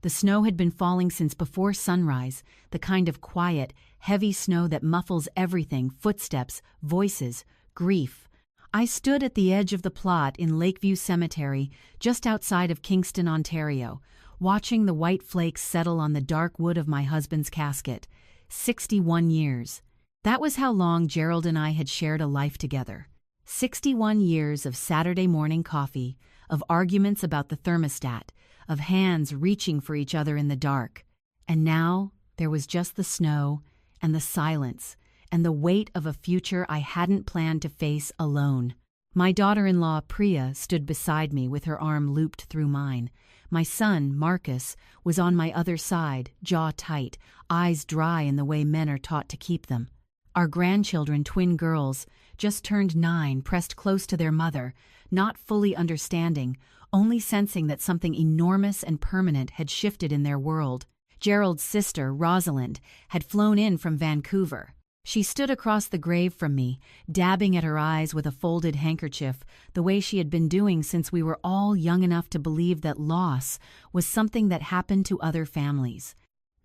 The snow had been falling since before sunrise, the kind of quiet, heavy snow that muffles everything: footsteps, voices, grief. I stood at the edge of the plot in Lakeview Cemetery, just outside of Kingston, Ontario, watching the white flakes settle on the dark wood of my husband's casket. 61 years. That was how long Gerald and I had shared a life together. 61 years of Saturday morning coffee, of arguments about the thermostat, of hands reaching for each other in the dark. And now there was just the snow and the silence and the weight of a future I hadn't planned to face alone. My daughter-in-law, Priya, stood beside me with her arm looped through mine. My son, Marcus, was on my other side, jaw tight, eyes dry in the way men are taught to keep them. Our grandchildren, twin girls, just turned 9, pressed close to their mother, not fully understanding, only sensing that something enormous and permanent had shifted in their world. Gerald's sister, Rosalind, had flown in from Vancouver. She stood across the grave from me, dabbing at her eyes with a folded handkerchief, the way she had been doing since we were all young enough to believe that loss was something that happened to other families.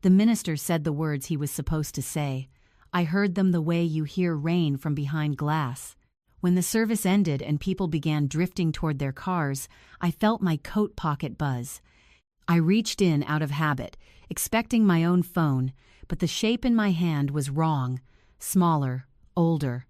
The minister said the words he was supposed to say. I heard them the way you hear rain from behind glass. When the service ended and people began drifting toward their cars, I felt my coat pocket buzz. I reached in out of habit, expecting my own phone, but the shape in my hand was wrong. Smaller, older.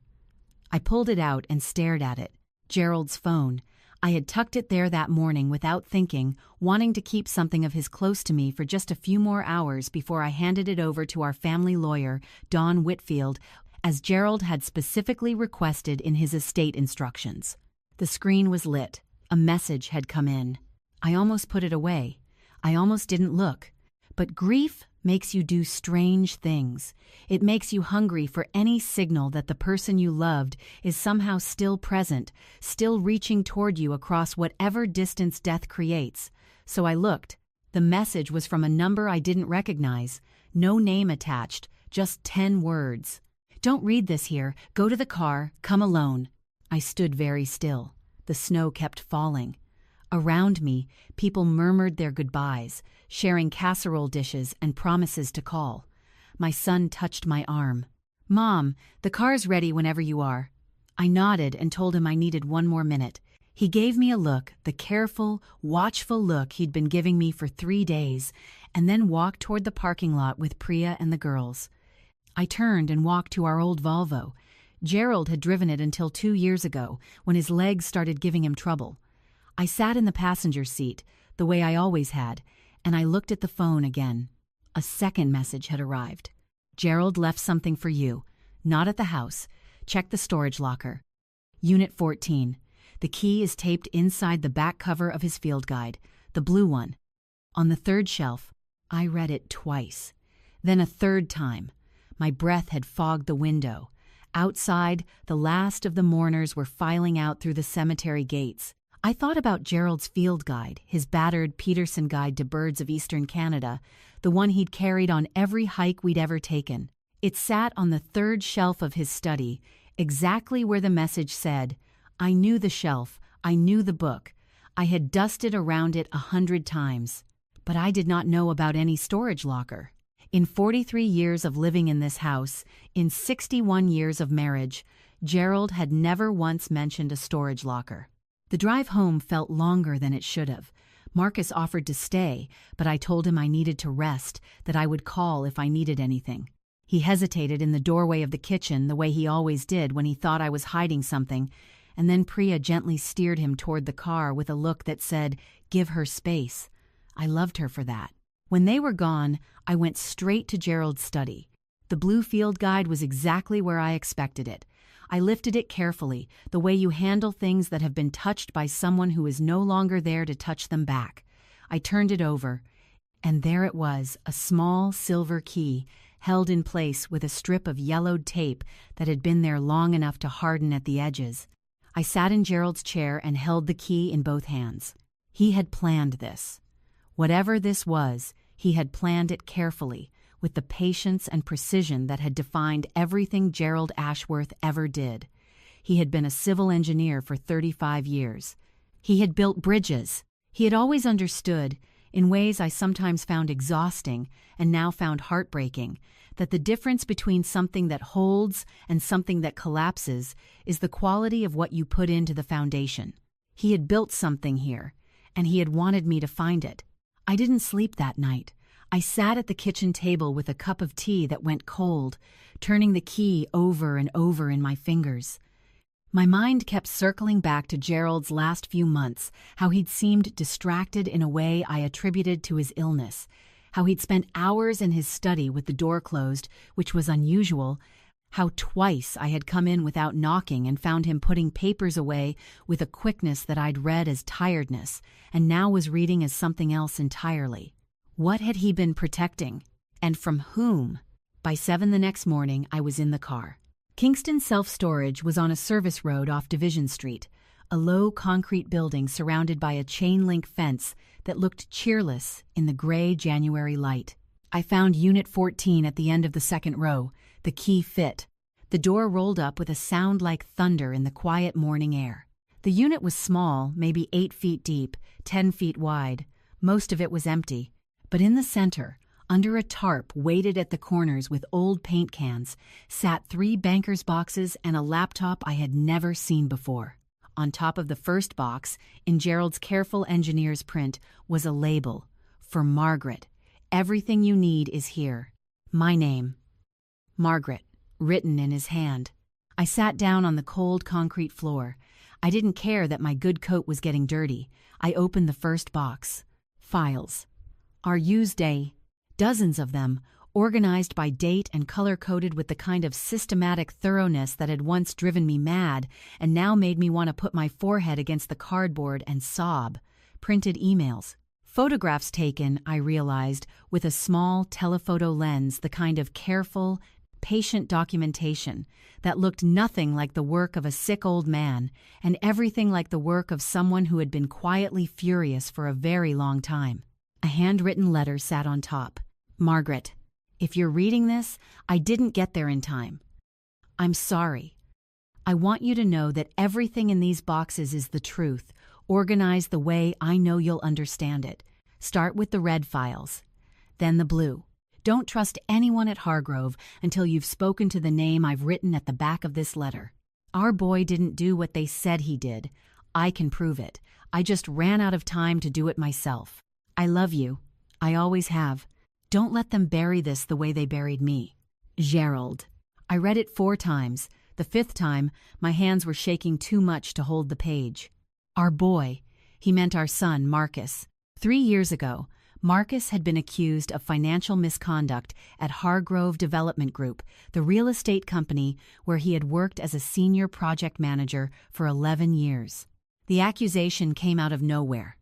I pulled it out and stared at it. Gerald's phone. I had tucked it there that morning without thinking, wanting to keep something of his close to me for just a few more hours before I handed it over to our family lawyer, Don Whitfield, as Gerald had specifically requested in his estate instructions. The screen was lit. A message had come in. I almost put it away. I almost didn't look. But grief makes you do strange things. It makes you hungry for any signal that the person you loved is somehow still present, still reaching toward you across whatever distance death creates. So I looked. The message was from a number I didn't recognize. No name attached, just 10 words. Don't read this here. Go to the car. Come alone. I stood very still. The snow kept falling. Around me, people murmured their goodbyes, sharing casserole dishes and promises to call. My son touched my arm. Mom, the car's ready whenever you are. I nodded and told him I needed one more minute. He gave me a look, the careful, watchful look he'd been giving me for 3 days, and then walked toward the parking lot with Priya and the girls. I turned and walked to our old Volvo. Gerald had driven it until 2 years ago, when his legs started giving him trouble. I sat in the passenger seat, the way I always had, and I looked at the phone again. A second message had arrived. Gerald left something for you. Not at the house. Check the storage locker. Unit 14. The key is taped inside the back cover of his field guide, the blue one. On the 3rd shelf. I read it twice. Then a 3rd time. My breath had fogged the window. Outside, the last of the mourners were filing out through the cemetery gates. I thought about Gerald's field guide, his battered Peterson Guide to Birds of Eastern Canada, the one he'd carried on every hike we'd ever taken. It sat on the 3rd shelf of his study, exactly where the message said. I knew the shelf, I knew the book. I had dusted around it 100 times. But I did not know about any storage locker. In 43 years of living in this house, in 61 years of marriage, Gerald had never once mentioned a storage locker. The drive home felt longer than it should have. Marcus offered to stay, but I told him I needed to rest, that I would call if I needed anything. He hesitated in the doorway of the kitchen the way he always did when he thought I was hiding something, and then Priya gently steered him toward the car with a look that said, "Give her space." I loved her for that. When they were gone, I went straight to Gerald's study. The blue field guide was exactly where I expected it. I lifted it carefully, the way you handle things that have been touched by someone who is no longer there to touch them back. I turned it over, and there it was, a small silver key, held in place with a strip of yellowed tape that had been there long enough to harden at the edges. I sat in Gerald's chair and held the key in both hands. He had planned this. Whatever this was, he had planned it carefully, with the patience and precision that had defined everything Gerald Ashworth ever did. He had been a civil engineer for 35 years. He had built bridges. He had always understood, in ways I sometimes found exhausting and now found heartbreaking, that the difference between something that holds and something that collapses is the quality of what you put into the foundation. He had built something here, and he had wanted me to find it. I didn't sleep that night. I sat at the kitchen table with a cup of tea that went cold, turning the key over and over in my fingers. My mind kept circling back to Gerald's last few months, how he'd seemed distracted in a way I attributed to his illness, how he'd spent hours in his study with the door closed, which was unusual, how twice I had come in without knocking and found him putting papers away with a quickness that I'd read as tiredness and now was reading as something else entirely. What had he been protecting? And from whom? By 7 the next morning, I was in the car. Kingston Self-Storage was on a service road off Division Street, a low concrete building surrounded by a chain-link fence that looked cheerless in the gray January light. I found Unit 14 at the end of the second row. The key fit. The door rolled up with a sound like thunder in the quiet morning air. The unit was small, maybe 8 feet deep, 10 feet wide. Most of it was empty. But in the center, under a tarp weighted at the corners with old paint cans, sat 3 banker's boxes and a laptop I had never seen before. On top of the first box, in Gerald's careful engineer's print, was a label. For Margaret. Everything you need is here. My name. Margaret, written in his hand. I sat down on the cold concrete floor. I didn't care that my good coat was getting dirty. I opened the first box. Files. Our used day. Dozens of them, organized by date and color-coded with the kind of systematic thoroughness that had once driven me mad and now made me want to put my forehead against the cardboard and sob. Printed emails. Photographs taken, I realized, with a small telephoto lens, the kind of careful, patient documentation that looked nothing like the work of a sick old man and everything like the work of someone who had been quietly furious for a very long time. A handwritten letter sat on top. Margaret, if you're reading this, I didn't get there in time. I'm sorry. I want you to know that everything in these boxes is the truth, organized the way I know you'll understand it. Start with the red files, then the blue. Don't trust anyone at Hargrove until you've spoken to the name I've written at the back of this letter. Our boy didn't do what they said he did. I can prove it. I just ran out of time to do it myself. I love you. I always have. Don't let them bury this the way they buried me. Gerald. I read it 4 times. The 5th time, my hands were shaking too much to hold the page. Our boy. He meant our son, Marcus. 3 years ago, Marcus had been accused of financial misconduct at Hargrove Development Group, the real estate company where he had worked as a senior project manager for 11 years. The accusation came out of nowhere.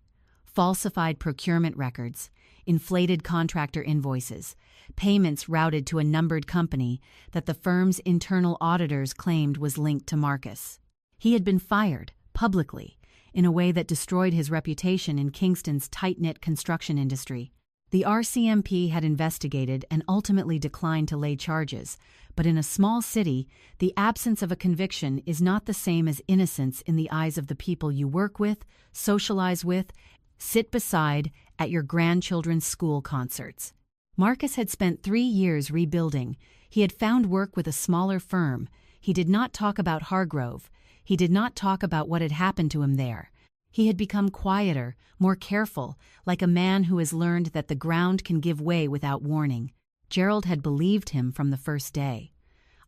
Falsified procurement records, inflated contractor invoices, payments routed to a numbered company that the firm's internal auditors claimed was linked to Marcus. He had been fired, publicly, in a way that destroyed his reputation in Kingston's tight-knit construction industry. The RCMP had investigated and ultimately declined to lay charges, but in a small city, the absence of a conviction is not the same as innocence in the eyes of the people you work with, socialize with, sit beside at your grandchildren's school concerts. Marcus had spent 3 years rebuilding. He had found work with a smaller firm. He did not talk about Hargrove. He did not talk about what had happened to him there. He had become quieter, more careful, like a man who has learned that the ground can give way without warning. Gerald had believed him from the first day.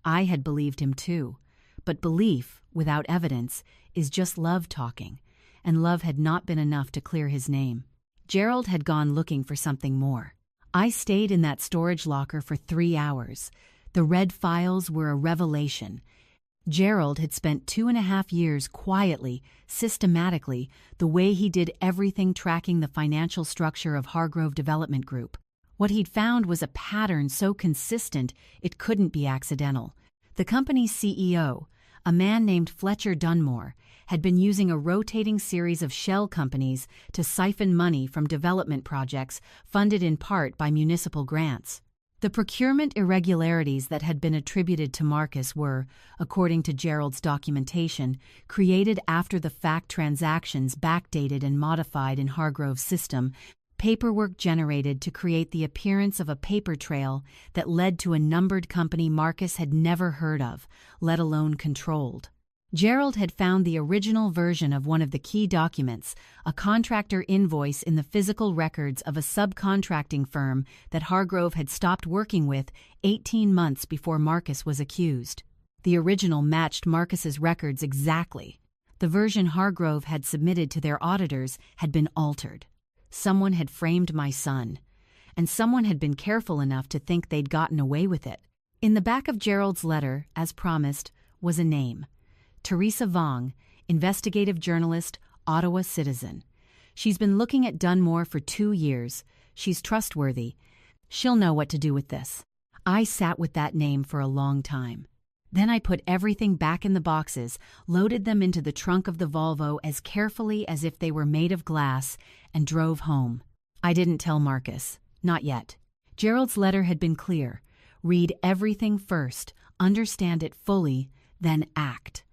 I had believed him too. But belief, without evidence, is just love talking, and love had not been enough to clear his name. Gerald had gone looking for something more. I stayed in that storage locker for 3 hours. The red files were a revelation. Gerald had spent 2.5 years quietly, systematically, the way he did everything tracking the financial structure of Hargrove Development Group. What he'd found was a pattern so consistent it couldn't be accidental. The company's CEO, a man named Fletcher Dunmore, had been using a rotating series of shell companies to siphon money from development projects funded in part by municipal grants. The procurement irregularities that had been attributed to Marcus were, according to Gerald's documentation, created after the fact transactions backdated and modified in Hargrove's system, paperwork generated to create the appearance of a paper trail that led to a numbered company Marcus had never heard of, let alone controlled. Gerald had found the original version of one of the key documents, a contractor invoice in the physical records of a subcontracting firm that Hargrove had stopped working with 18 months before Marcus was accused. The original matched Marcus's records exactly. The version Hargrove had submitted to their auditors had been altered. Someone had framed my son, and someone had been careful enough to think they'd gotten away with it. In the back of Gerald's letter, as promised, was a name. Teresa Vong, investigative journalist, Ottawa citizen. She's been looking at Dunmore for 2 years. She's trustworthy. She'll know what to do with this. I sat with that name for a long time. Then I put everything back in the boxes, loaded them into the trunk of the Volvo as carefully as if they were made of glass, and drove home. I didn't tell Marcus. Not yet. Gerald's letter had been clear. Read everything first, understand it fully, then act.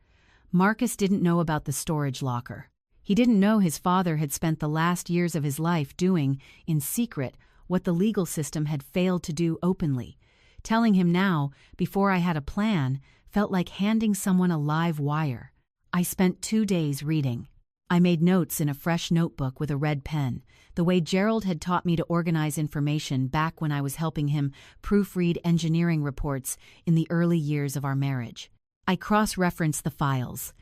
Marcus didn't know about the storage locker. He didn't know his father had spent the last years of his life doing, in secret, what the legal system had failed to do openly. Telling him now, before I had a plan, felt like handing someone a live wire. I spent 2 days reading. I made notes in a fresh notebook with a red pen, the way Gerald had taught me to organize information back when I was helping him proofread engineering reports in the early years of our marriage. I cross-referenced the files.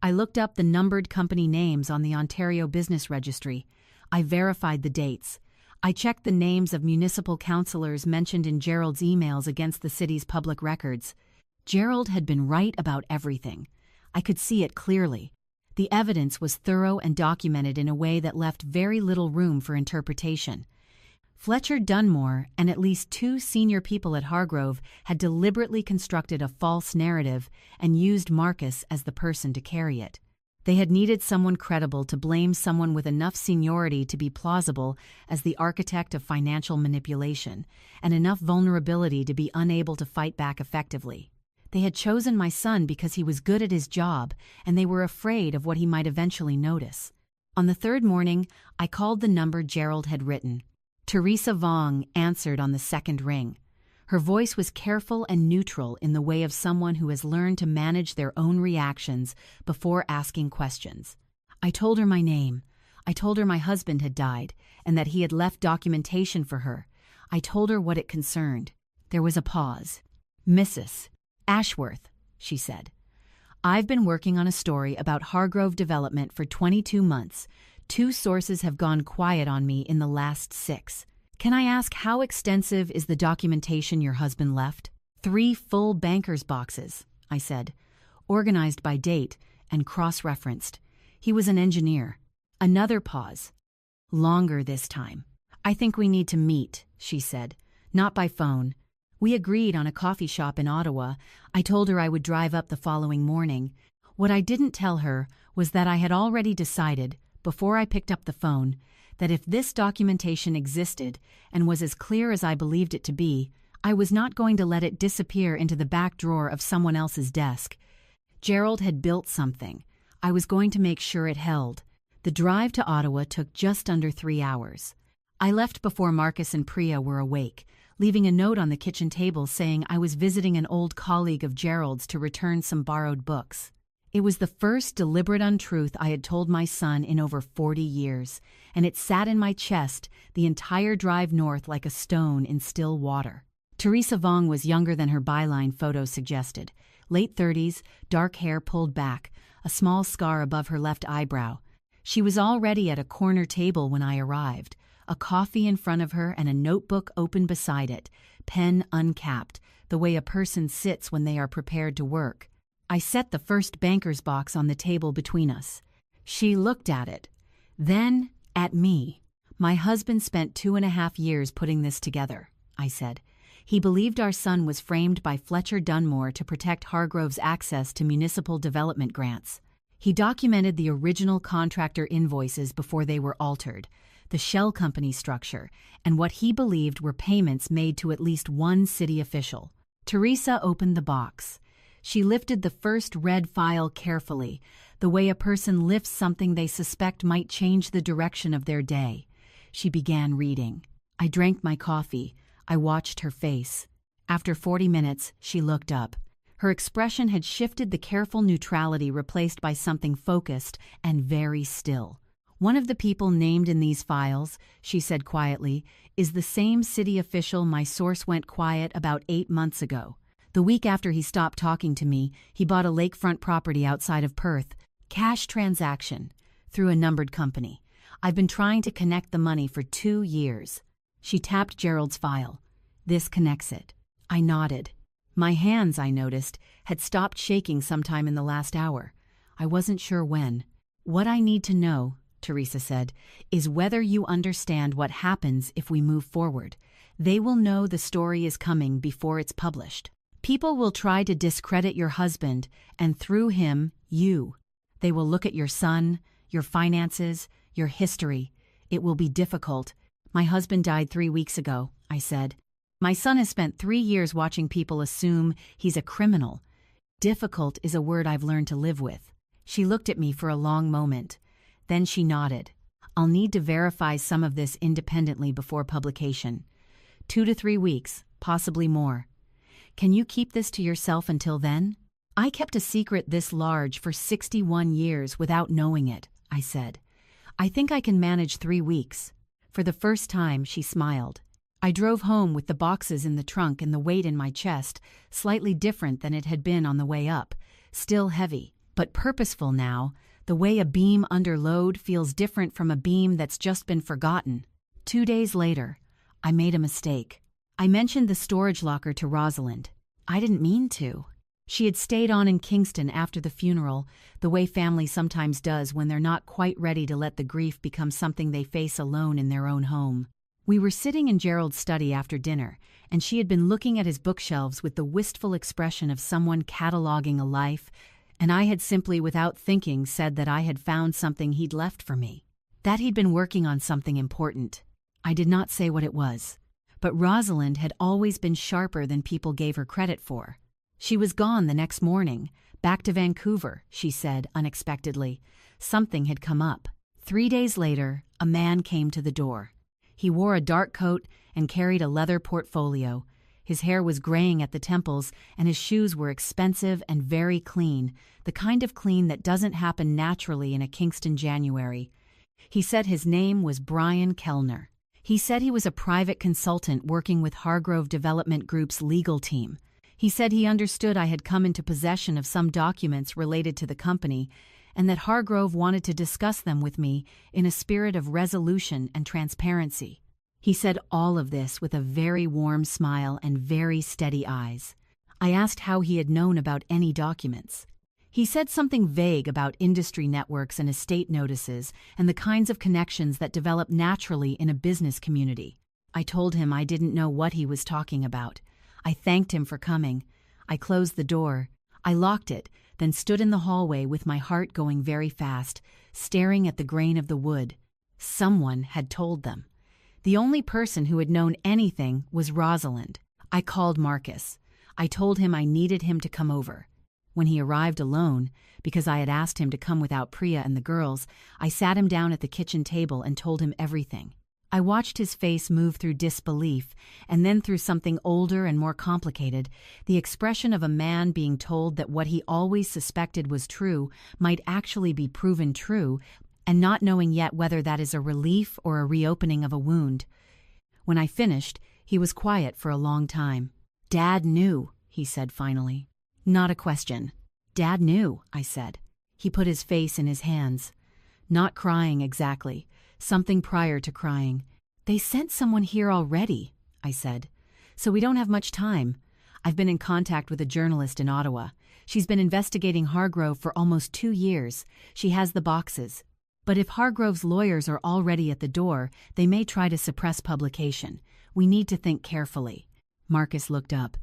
I looked up the numbered company names on the Ontario Business Registry. I verified the dates. I checked the names of municipal councillors mentioned in Gerald's emails against the city's public records. Gerald had been right about everything. I could see it clearly. The evidence was thorough and documented in a way that left very little room for interpretation. Fletcher Dunmore and at least 2 senior people at Hargrove had deliberately constructed a false narrative and used Marcus as the person to carry it. They had needed someone credible to blame someone with enough seniority to be plausible as the architect of financial manipulation, and enough vulnerability to be unable to fight back effectively. They had chosen my son because he was good at his job, and they were afraid of what he might eventually notice. On the 3rd morning, I called the number Gerald had written. Teresa Vong answered on the 2nd ring. Her voice was careful and neutral in the way of someone who has learned to manage their own reactions before asking questions. I told her my name. I told her my husband had died and that he had left documentation for her. I told her what it concerned. There was a pause. "Mrs. Ashworth," she said. "I've been working on a story about Hargrove Development for 22 months. 2 sources have gone quiet on me in the last 6. Can I ask how extensive is the documentation your husband left?" 3 full banker's boxes, I said, organized by date and cross-referenced. He was an engineer. Another pause. Longer this time. "I think we need to meet," she said. "Not by phone." We agreed on a coffee shop in Ottawa. I told her I would drive up the following morning. What I didn't tell her was that I had already decided, before I picked up the phone, that if this documentation existed and was as clear as I believed it to be, I was not going to let it disappear into the back drawer of someone else's desk. Gerald had built something. I was going to make sure it held. The drive to Ottawa took just under 3 hours. I left before Marcus and Priya were awake, leaving a note on the kitchen table saying I was visiting an old colleague of Gerald's to return some borrowed books. It was the first deliberate untruth I had told my son in over 40 years, and it sat in my chest the entire drive north like a stone in still water. Teresa Vong was younger than her byline photo suggested. Late 30s, dark hair pulled back, a small scar above her left eyebrow. She was already at a corner table when I arrived, a coffee in front of her and a notebook open beside it, pen uncapped, the way a person sits when they are prepared to work. I set the first banker's box on the table between us. She looked at it, then at me. "My husband spent 2.5 years putting this together," I said. "He believed our son was framed by Fletcher Dunmore to protect Hargrove's access to municipal development grants. He documented the original contractor invoices before they were altered, the shell company structure, and what he believed were payments made to at least one city official." Teresa opened the box. She lifted the first red file carefully, the way a person lifts something they suspect might change the direction of their day. She began reading. I drank my coffee. I watched her face. After 40 minutes, she looked up. Her expression had shifted, the careful neutrality replaced by something focused and very still. "One of the people named in these files," she said quietly, "is the same city official my source went quiet about 8 months ago. The week after he stopped talking to me, he bought a lakefront property outside of Perth. Cash transaction, through a numbered company. I've been trying to connect the money for 2 years." She tapped Gerald's file. "This connects it." I nodded. My hands, I noticed, had stopped shaking sometime in the last hour. I wasn't sure when. "What I need to know," Teresa said, "is whether you understand what happens if we move forward. They will know the story is coming before it's published. People will try to discredit your husband, and through him, you. They will look at your son, your finances, your history. It will be difficult." "My husband died 3 weeks ago," I said. "My son has spent 3 years watching people assume he's a criminal. Difficult is a word I've learned to live with." She looked at me for a long moment. Then she nodded. "I'll need to verify some of this independently before publication. 2 to 3 weeks, possibly more. Can you keep this to yourself until then?" "I kept a secret this large for 61 years without knowing it," I said. "I think I can manage 3 weeks." For the first time, she smiled. I drove home with the boxes in the trunk and the weight in my chest, slightly different than it had been on the way up. Still heavy, but purposeful now, the way a beam under load feels different from a beam that's just been forgotten. 2 days later, I made a mistake. I mentioned the storage locker to Rosalind. I didn't mean to. She had stayed on in Kingston after the funeral, the way family sometimes does when they're not quite ready to let the grief become something they face alone in their own home. We were sitting in Gerald's study after dinner, and she had been looking at his bookshelves with the wistful expression of someone cataloging a life, and I had simply, without thinking, said that I had found something he'd left for me. That he'd been working on something important. I did not say what it was, but Rosalind had always been sharper than people gave her credit for. She was gone the next morning, back to Vancouver, she said unexpectedly. Something had come up. 3 days later, a man came to the door. He wore a dark coat and carried a leather portfolio. His hair was graying at the temples, and his shoes were expensive and very clean, the kind of clean that doesn't happen naturally in a Kingston January. He said his name was Brian Kellner. He said he was a private consultant working with Hargrove Development Group's legal team. He said he understood I had come into possession of some documents related to the company, and that Hargrove wanted to discuss them with me in a spirit of resolution and transparency. He said all of this with a very warm smile and very steady eyes. I asked how he had known about any documents. He said something vague about industry networks and estate notices and the kinds of connections that develop naturally in a business community. I told him I didn't know what he was talking about. I thanked him for coming. I closed the door. I locked it, then stood in the hallway with my heart going very fast, staring at the grain of the wood. Someone had told them. The only person who had known anything was Rosalind. I called Marcus. I told him I needed him to come over. When he arrived alone, because I had asked him to come without Priya and the girls, I sat him down at the kitchen table and told him everything. I watched his face move through disbelief, and then through something older and more complicated, the expression of a man being told that what he always suspected was true might actually be proven true, and not knowing yet whether that is a relief or a reopening of a wound. When I finished, he was quiet for a long time. "Dad knew," he said finally. "Not a question." "Dad knew," I said. He put his face in his hands. "Not crying exactly. Something prior to crying." "They sent someone here already," I said. "So we don't have much time. I've been in contact with a journalist in Ottawa. She's been investigating Hargrove for almost 2 years. She has the boxes. But if Hargrove's lawyers are already at the door, they may try to suppress publication. We need to think carefully." Marcus looked up.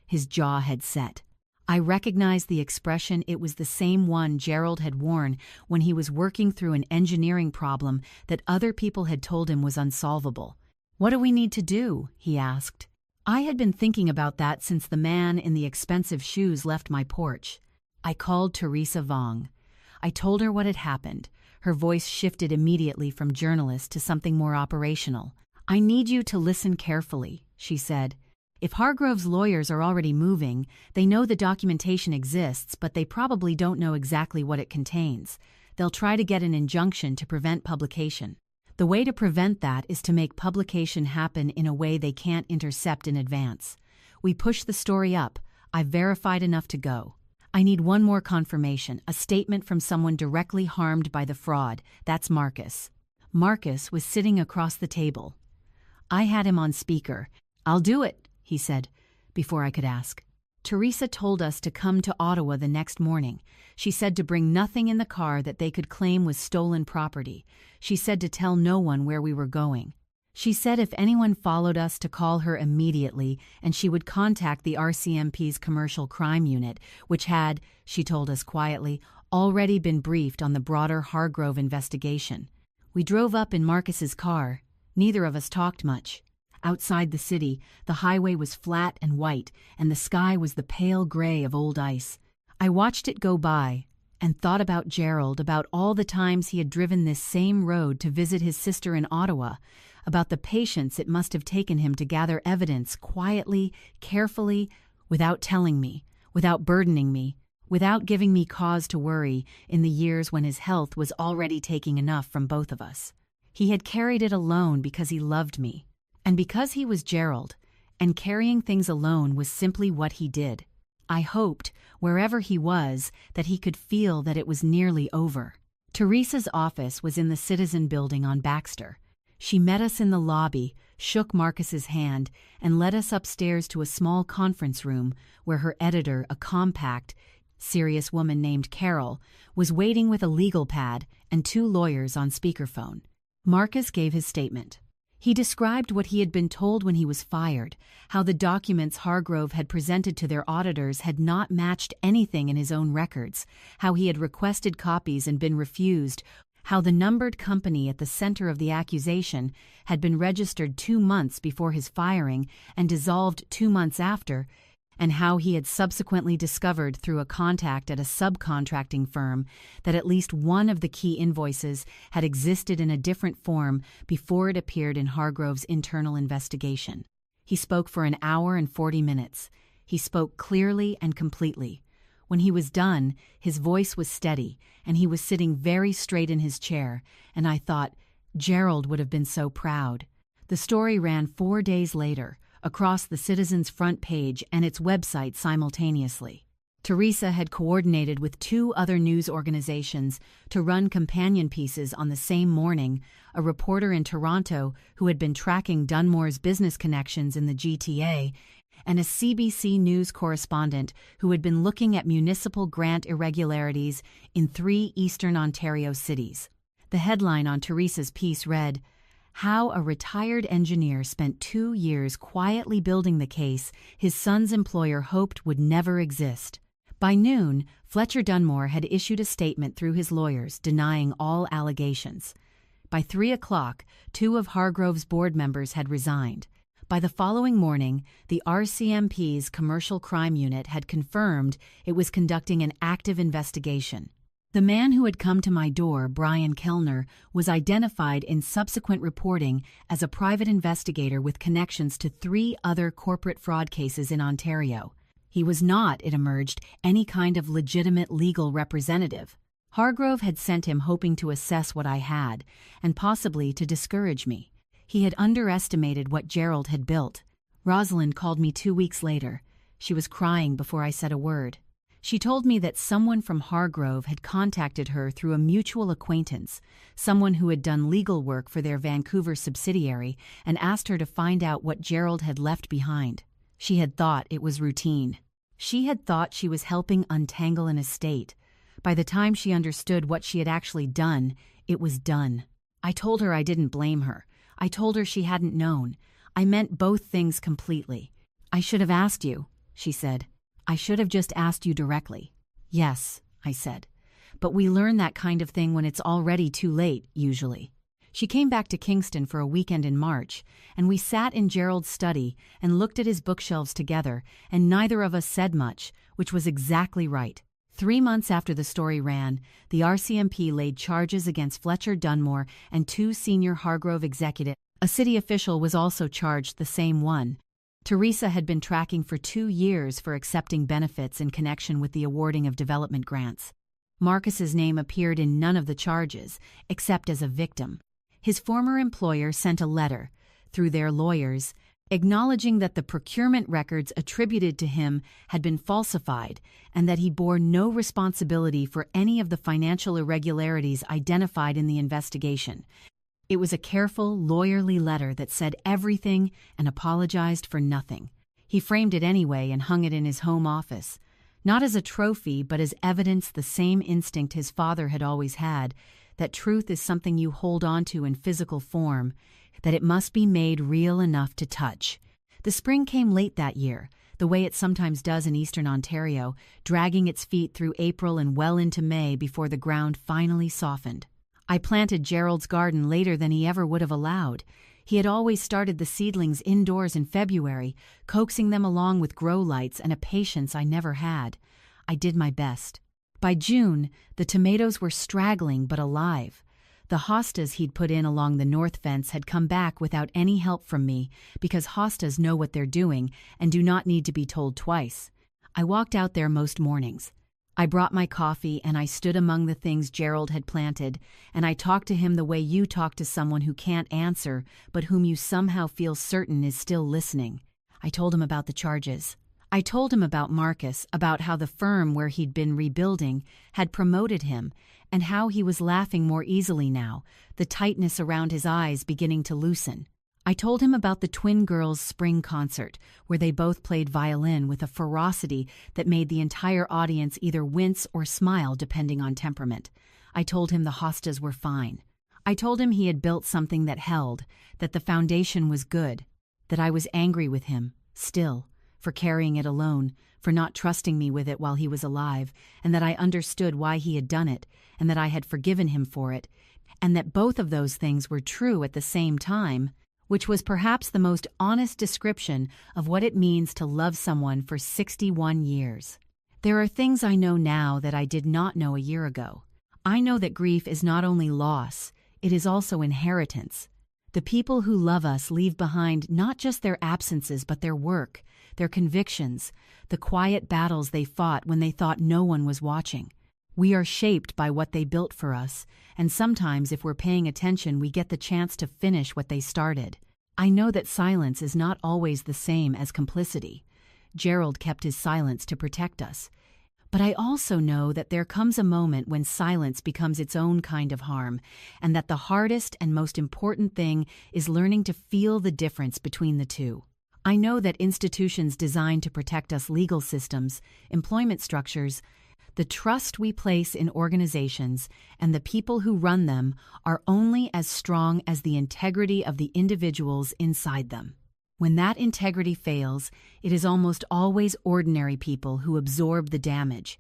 His jaw had set. I recognized the expression. It was the same one Gerald had worn when he was working through an engineering problem that other people had told him was unsolvable. "What do we need to do?" he asked. I had been thinking about that since the man in the expensive shoes left my porch. I called Teresa Vong. I told her what had happened. Her voice shifted immediately from journalist to something more operational. "I need you to listen carefully," she said. "If Hargrove's lawyers are already moving, they know the documentation exists, but they probably don't know exactly what it contains. They'll try to get an injunction to prevent publication. The way to prevent that is to make publication happen in a way they can't intercept in advance. We push the story up. I've verified enough to go. I need one more confirmation, a statement from someone directly harmed by the fraud. That's Marcus." Marcus was sitting across the table. I had him on speaker. "I'll do it," he said, before I could ask. "Teresa told us to come to Ottawa the next morning. She said to bring nothing in the car that they could claim was stolen property. She said to tell no one where we were going. She said if anyone followed us to call her immediately and she would contact the RCMP's Commercial Crime Unit, which had, she told us quietly, already been briefed on the broader Hargrove investigation." We drove up in Marcus's car. Neither of us talked much. Outside the city, the highway was flat and white, and the sky was the pale gray of old ice. I watched it go by and thought about Gerald, about all the times he had driven this same road to visit his sister in Ottawa, about the patience it must have taken him to gather evidence quietly, carefully, without telling me, without burdening me, without giving me cause to worry in the years when his health was already taking enough from both of us. He had carried it alone because he loved me, and because he was Gerald, and carrying things alone was simply what he did. I hoped, wherever he was, that he could feel that it was nearly over. Teresa's office was in the Citizen Building on Baxter. She met us in the lobby, shook Marcus's hand, and led us upstairs to a small conference room where her editor, a compact, serious woman named Carol, was waiting with a legal pad and 2 lawyers on speakerphone. Marcus gave his statement. He described what he had been told when he was fired, how the documents Hargrove had presented to their auditors had not matched anything in his own records, how he had requested copies and been refused, how the numbered company at the center of the accusation had been registered 2 months before his firing and dissolved 2 months after, and how he had subsequently discovered through a contact at a subcontracting firm that at least one of the key invoices had existed in a different form before it appeared in Hargrove's internal investigation. He spoke for 1 hour and 40 minutes. He spoke clearly and completely. When he was done, his voice was steady, and he was sitting very straight in his chair, and I thought, Gerald would have been so proud. The story ran 4 days later, across the Citizen's front page and its website simultaneously. Teresa had coordinated with 2 other news organizations to run companion pieces on the same morning, a reporter in Toronto who had been tracking Dunmore's business connections in the GTA, and a CBC News correspondent who had been looking at municipal grant irregularities in 3 eastern Ontario cities. The headline on Teresa's piece read, "How a retired engineer spent 2 years quietly building the case his son's employer hoped would never exist." By noon, Fletcher Dunmore had issued a statement through his lawyers denying all allegations. By 3 o'clock, 2 of Hargrove's board members had resigned. By the following morning, the RCMP's Commercial Crime Unit had confirmed it was conducting an active investigation. The man who had come to my door, Brian Kellner, was identified in subsequent reporting as a private investigator with connections to 3 other corporate fraud cases in Ontario. He was not, it emerged, any kind of legitimate legal representative. Hargrove had sent him hoping to assess what I had, and possibly to discourage me. He had underestimated what Gerald had built. Rosalind called me 2 weeks later. She was crying before I said a word. She told me that someone from Hargrove had contacted her through a mutual acquaintance, someone who had done legal work for their Vancouver subsidiary, and asked her to find out what Gerald had left behind. She had thought it was routine. She had thought she was helping untangle an estate. By the time she understood what she had actually done, it was done. I told her I didn't blame her. I told her she hadn't known. I meant both things completely. "I should have asked you," she said. "I should have just asked you directly." "Yes," I said. "But we learn that kind of thing when it's already too late, usually." She came back to Kingston for a weekend in March, and we sat in Gerald's study and looked at his bookshelves together, and neither of us said much, which was exactly right. 3 months after the story ran, the RCMP laid charges against Fletcher Dunmore and 2 senior Hargrove executives. A city official was also charged the same one. Teresa had been tracking for 2 years for accepting benefits in connection with the awarding of development grants. Marcus's name appeared in none of the charges, except as a victim. His former employer sent a letter, through their lawyers, acknowledging that the procurement records attributed to him had been falsified and that he bore no responsibility for any of the financial irregularities identified in the investigation. It was a careful, lawyerly letter that said everything and apologized for nothing. He framed it anyway and hung it in his home office, not as a trophy but as evidence the same instinct his father had always had, that truth is something you hold on to in physical form, that it must be made real enough to touch. The spring came late that year, the way it sometimes does in eastern Ontario, dragging its feet through April and well into May before the ground finally softened. I planted Gerald's garden later than he ever would have allowed. He had always started the seedlings indoors in February, coaxing them along with grow lights and a patience I never had. I did my best. By June, the tomatoes were straggling but alive. The hostas he'd put in along the north fence had come back without any help from me, because hostas know what they're doing and do not need to be told twice. I walked out there most mornings. I brought my coffee and I stood among the things Gerald had planted, and I talked to him the way you talk to someone who can't answer but whom you somehow feel certain is still listening. I told him about the charges. I told him about Marcus, about how the firm where he'd been rebuilding had promoted him, and how he was laughing more easily now, the tightness around his eyes beginning to loosen. I told him about the twin girls' spring concert, where they both played violin with a ferocity that made the entire audience either wince or smile depending on temperament. I told him the hostas were fine. I told him he had built something that held, that the foundation was good, that I was angry with him, still, for carrying it alone, for not trusting me with it while he was alive, and that I understood why he had done it, and that I had forgiven him for it, and that both of those things were true at the same time, which was perhaps the most honest description of what it means to love someone for 61 years. There are things I know now that I did not know a year ago. I know that grief is not only loss, it is also inheritance. The people who love us leave behind not just their absences but their work, their convictions, the quiet battles they fought when they thought no one was watching. We are shaped by what they built for us, and sometimes if we're paying attention we get the chance to finish what they started. I know that silence is not always the same as complicity. Gerald kept his silence to protect us. But I also know that there comes a moment when silence becomes its own kind of harm, and that the hardest and most important thing is learning to feel the difference between the two. I know that institutions designed to protect us, legal systems, employment structures, the trust we place in organizations, and the people who run them are only as strong as the integrity of the individuals inside them. When that integrity fails, it is almost always ordinary people who absorb the damage.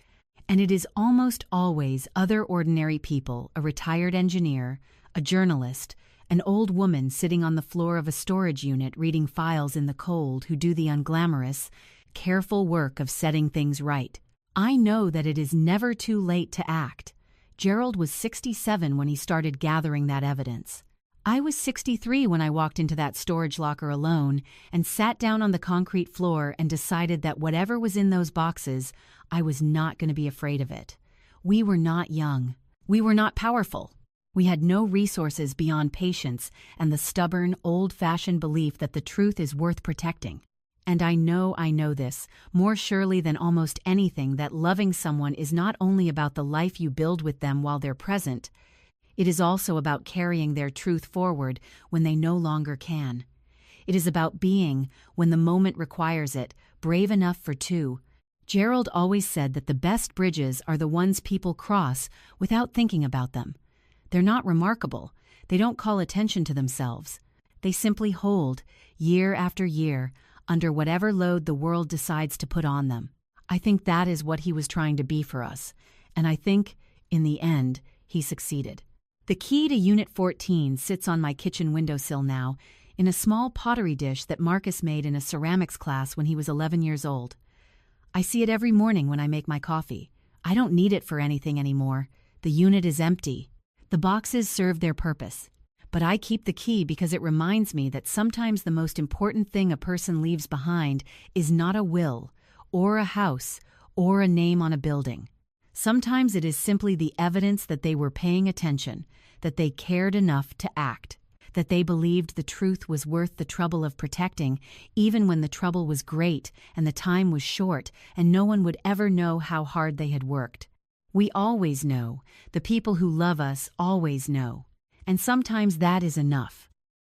And it is almost always other ordinary people, a retired engineer, a journalist, an old woman sitting on the floor of a storage unit reading files in the cold, who do the unglamorous, careful work of setting things right. I know that it is never too late to act. Gerald was 67 when he started gathering that evidence. I was 63 when I walked into that storage locker alone and sat down on the concrete floor and decided that whatever was in those boxes, I was not going to be afraid of it. We were not young. We were not powerful. We had no resources beyond patience and the stubborn, old-fashioned belief that the truth is worth protecting. And I know this, more surely than almost anything, that loving someone is not only about the life you build with them while they're present, it is also about carrying their truth forward when they no longer can. It is about being, when the moment requires it, brave enough for two. Gerald always said that the best bridges are the ones people cross without thinking about them. They're not remarkable. They don't call attention to themselves. They simply hold, year after year, under whatever load the world decides to put on them. I think that is what he was trying to be for us, and I think, in the end, he succeeded. The key to Unit 14 sits on my kitchen windowsill now, in a small pottery dish that Marcus made in a ceramics class when he was 11 years old. I see it every morning when I make my coffee, I don't need it for anything anymore. The unit is empty. The boxes serve their purpose. But I keep the key because it reminds me that sometimes the most important thing a person leaves behind is not a will, or a house, or a name on a building. Sometimes it is simply the evidence that they were paying attention, that they cared enough to act, that they believed the truth was worth the trouble of protecting, even when the trouble was great and the time was short and no one would ever know how hard they had worked. We always know. The people who love us always know. And sometimes that is enough.